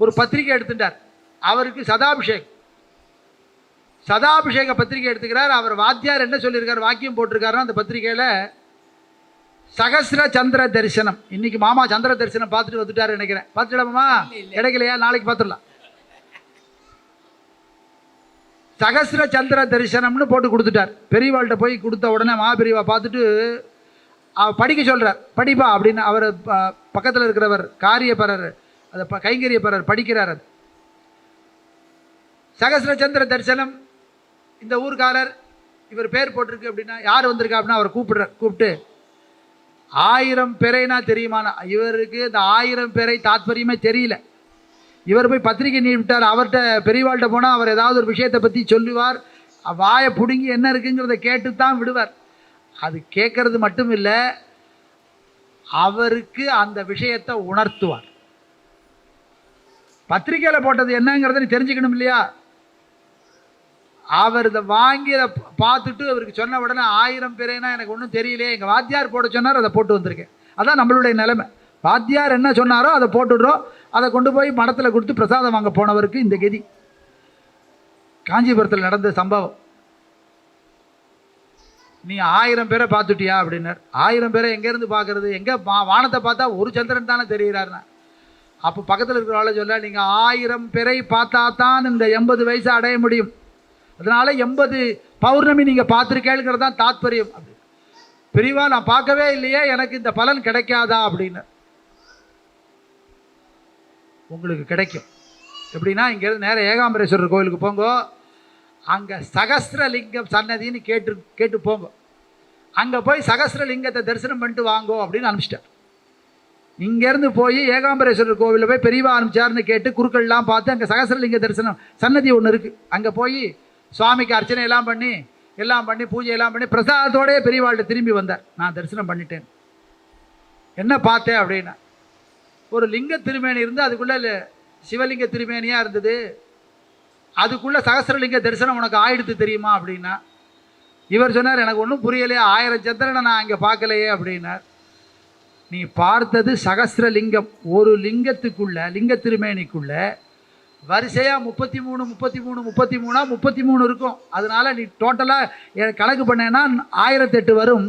ஒரு பத்திரிகை எடுத்துட்டார். அவருக்கு சதாபிஷேக பத்திரிகை எடுத்துக்கிறார். அவர் வாத்தியார் என்ன சொல்லியிருக்கார், வாக்கியம் போட்டிருக்காருன்னா அந்த பத்திரிகையில் சகஸ்ர சந்திர தரிசனம். இன்னைக்கு மாமா சந்திர தரிசனம் பார்த்துட்டு வந்துட்டாரு நினைக்கிறேன். பார்த்துடாமா? கிடைக்கலையா? நாளைக்கு பார்த்துடலாம். சகஸ்ர சந்திர தரிசனம்னு போட்டு கொடுத்துட்டார். பெரியவாள்கிட்ட போய் கொடுத்த உடனே பெரியவா பார்த்துட்டு படிக்க சொல்கிறார். படிப்பா அப்படின்னு அவர் பக்கத்தில் இருக்கிறவர் காரியப்பரர், அதை கைங்கரியப்பரர் படிக்கிறார். அது சகஸ்ர சந்திர தரிசனம். இந்த ஊர்காரர் இவர் பேர் போட்டிருக்கு அப்படின்னா யார் வந்திருக்கா அப்படின்னா அவரை கூப்பிட்டு 1000 பேரைனா தெரியுமானா, இவருக்கு இந்த 1000 பேரை தாத்பரியமே தெரியல. இவர் போய் பத்திரிகை நீட்டார். அவர்கிட்ட பெரியவாள்கிட்ட போனால் அவர் ஏதாவது ஒரு விஷயத்தை பற்றி சொல்லுவார். வாயை பிடுங்கி என்ன இருக்குங்கிறத கேட்டு தான் விடுவார். அது கேட்கறது மட்டும் இல்லை, அவருக்கு அந்த விஷயத்தை உணர்த்துவார். பத்திரிகையில் போட்டது என்னங்கிறத நீ தெரிஞ்சுக்கணும் இல்லையா? அவர் இதை வாங்கி அதை பார்த்துட்டு அவருக்கு சொன்ன உடனே 1000 பேரைனா எனக்கு ஒன்றும் தெரியலையே, எங்கள் வாத்தியார் போட சொன்னார், அதை போட்டு வந்திருக்கேன். அதான் நம்மளுடைய நிலைமை. வாத்தியார் என்ன சொன்னாரோ அதை போட்டுடுறோம். அதை கொண்டு போய் மடத்தில் கொடுத்து பிரசாதம் வாங்க போனவருக்கு இந்த கதி. காஞ்சிபுரத்தில் நடந்த சம்பவம். நீ 1000 பேரை பார்த்துட்டியா அப்படின்னார். 1000 பேரை எங்கேருந்து பார்க்கறது? எங்கே வானத்தை பார்த்தா ஒரு சந்திரன் தானே தெரிகிறாருண்ணா. அப்போ பக்கத்தில் இருக்கிறவங்கள சொல்ல, நீங்கள் 1000 பேரை பார்த்தா தான் இந்த 80 வயசு அடைய முடியும். அதனால 80 பௌர்ணமி நீங்கள் பார்த்துருக்கேங்கிறது தான் தாத்பரியம். அப்படி பெரியவா நான் பார்க்கவே இல்லையே, எனக்கு இந்த பலன் கிடைக்காதா அப்படின்னு. உங்களுக்கு கிடைக்கும். எப்படின்னா இங்கேருந்து நேரம் ஏகாம்பரேஸ்வரர் கோயிலுக்கு போங்க. அங்கே சகஸ்ரலிங்கம் சன்னதின்னு கேட்டு போங்க. அங்கே போய் சகஸ்ரலிங்கத்தை தரிசனம் பண்ணிட்டு வாங்கோ அப்படின்னு அனுப்பிச்சிட்டார். இங்கேருந்து போய் ஏகாம்பரேஸ்வரர் கோவிலில் போய் பெரியவா அனுப்பிச்சார்னு கேட்டு குருக்கள்லாம் பார்த்து அங்கே சகஸ்ரலிங்க தரிசனம் சன்னதி ஒன்று இருக்குது. அங்கே போய் சுவாமிக்கு அர்ச்சனை எல்லாம் பண்ணி பூஜையெல்லாம் பண்ணி பிரசாதத்தோடய பெரியவாள்கிட்ட திரும்பி வந்தார். நான் தரிசனம் பண்ணிட்டேன். என்ன பார்த்தேன் அப்படின்னா, ஒரு லிங்க திருமேனி இருந்து அதுக்குள்ளே சிவலிங்க திருமேனியாக இருந்தது. அதுக்குள்ளே சகஸ்ரலிங்க தரிசனம் உனக்கு ஆயிடுத்து தெரியுமா அப்படின்னா. இவர் சொன்னார், எனக்கு ஒன்றும் புரியலையே, 1000 சந்திரனை நான் அங்கே பார்க்கலையே அப்படின்னார். நீ பார்த்தது சகஸ்ரலிங்கம். ஒரு லிங்க திருமேனிக்குள்ள வரிசையாக 33 இருக்கும். அதனால நீ டோட்டலாக கணக்கு பண்ணேன்னா 1008 வரும்.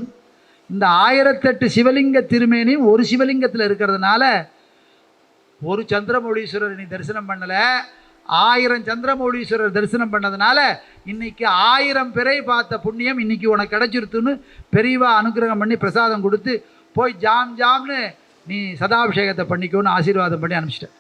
இந்த 1008 சிவலிங்க திருமேனி ஒரு சிவலிங்கத்தில் இருக்கிறதுனால ஒரு சந்திரமௌலீஸ்வரர் நீ தரிசனம் பண்ணலை, 1000 சந்திரமௌலீஸ்வரர் தரிசனம் பண்ணதுனால இன்னைக்கு 1000 பேரை பார்த்த புண்ணியம் இன்னைக்கு உனக்கு கிடைச்சிருத்துன்னு பெரியவா அனுகிரகம் பண்ணி பிரசாதம் கொடுத்து போய் ஜாம்னு நீ சதாபிஷேகத்தை பண்ணிக்கோன்னு ஆசீர்வாதம் பண்ணி அனுப்பிச்சிட்ட.